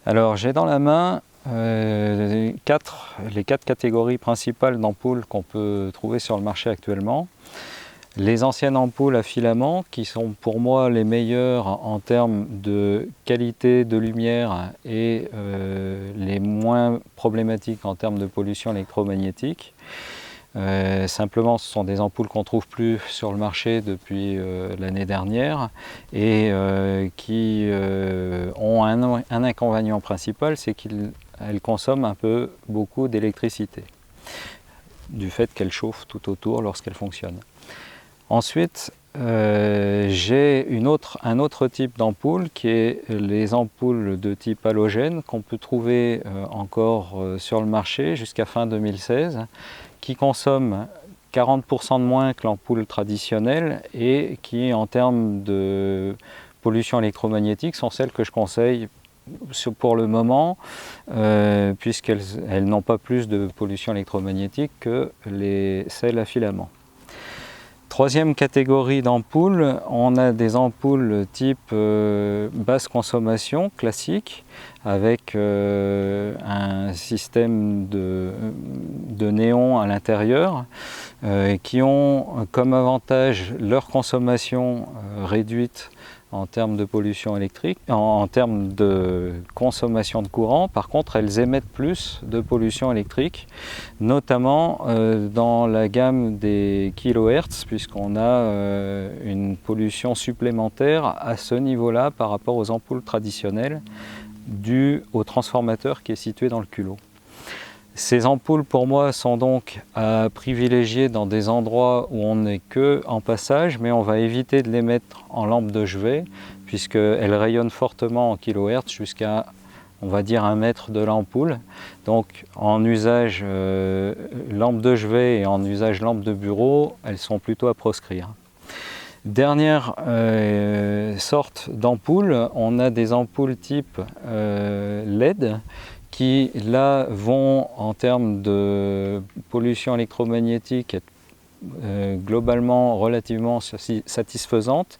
Alors j'ai dans la main les quatre catégories principales d'ampoules qu'on peut trouver sur le marché actuellement. Les anciennes ampoules à filaments qui sont pour moi les meilleures en termes de qualité de lumière et les moins problématiques en termes de pollution électromagnétique. Simplement, ce sont des ampoules qu'on ne trouve plus sur le marché depuis l'année dernière et qui ont un inconvénient principal, c'est qu'elles consomment beaucoup d'électricité, du fait qu'elles chauffent tout autour lorsqu'elles fonctionnent. Ensuite, j'ai un autre type d'ampoule qui est les ampoules de type halogène qu'on peut trouver encore sur le marché jusqu'à fin 2016, qui consomment 40% de moins que l'ampoule traditionnelle et qui, en termes de pollution électromagnétique, sont celles que je conseille pour le moment, puisqu'elles n'ont pas plus de pollution électromagnétique que celles à filaments. Troisième catégorie d'ampoules, on a des ampoules type basse consommation classique avec un système de néon à l'intérieur qui ont comme avantage leur consommation réduite en termes de pollution électrique, en termes de consommation de courant. Par contre, elles émettent plus de pollution électrique, notamment dans la gamme des kilohertz, puisqu'on a une pollution supplémentaire à ce niveau-là par rapport aux ampoules traditionnelles, due au transformateur qui est situé dans le culot. Ces ampoules, pour moi, sont donc à privilégier dans des endroits où on n'est que en passage, mais on va éviter de les mettre en lampe de chevet, puisqu'elles rayonnent fortement en kilohertz jusqu'à, on va dire, 1 mètre de l'ampoule. Donc, en usage lampe de chevet et en usage lampe de bureau, elles sont plutôt à proscrire. Dernière sorte d'ampoule, on a des ampoules type LED, qui là vont en termes de pollution électromagnétique être globalement relativement satisfaisantes,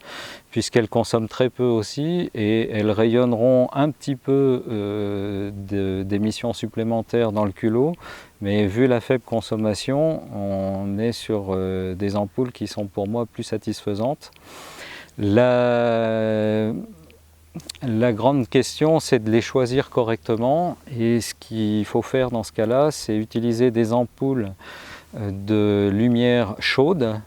puisqu'elles consomment très peu aussi et elles rayonneront un petit peu d'émissions supplémentaires dans le culot, mais vu la faible consommation, on est sur des ampoules qui sont pour moi plus satisfaisantes. La grande question, c'est de les choisir correctement, et ce qu'il faut faire dans ce cas-là, c'est utiliser des ampoules de lumière chaude,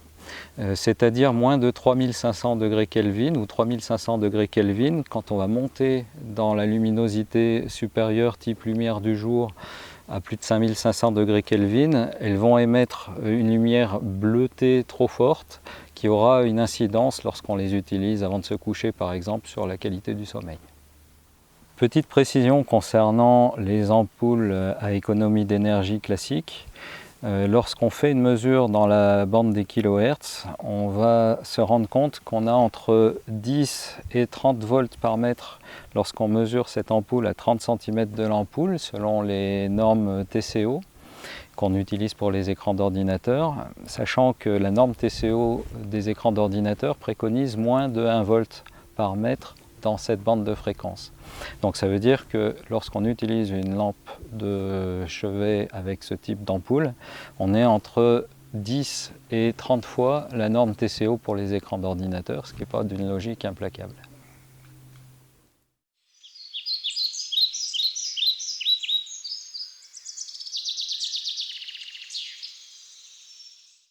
c'est-à-dire moins de 3500 degrés Kelvin ou 3500 degrés Kelvin. Quand on va monter dans la luminosité supérieure type lumière du jour à plus de 5500 degrés Kelvin, elles vont émettre une lumière bleutée trop forte qui aura une incidence lorsqu'on les utilise avant de se coucher, par exemple, sur la qualité du sommeil. Petite précision concernant les ampoules à économie d'énergie classique. Lorsqu'on fait une mesure dans la bande des kilohertz, on va se rendre compte qu'on a entre 10 et 30 volts par mètre lorsqu'on mesure cette ampoule à 30 cm de l'ampoule, selon les normes TCO qu'on utilise pour les écrans d'ordinateur, sachant que la norme TCO des écrans d'ordinateur préconise moins de 1 volt par mètre dans cette bande de fréquence. Donc ça veut dire que lorsqu'on utilise une lampe de chevet avec ce type d'ampoule, on est entre 10 et 30 fois la norme TCO pour les écrans d'ordinateur, ce qui n'est pas d'une logique implacable.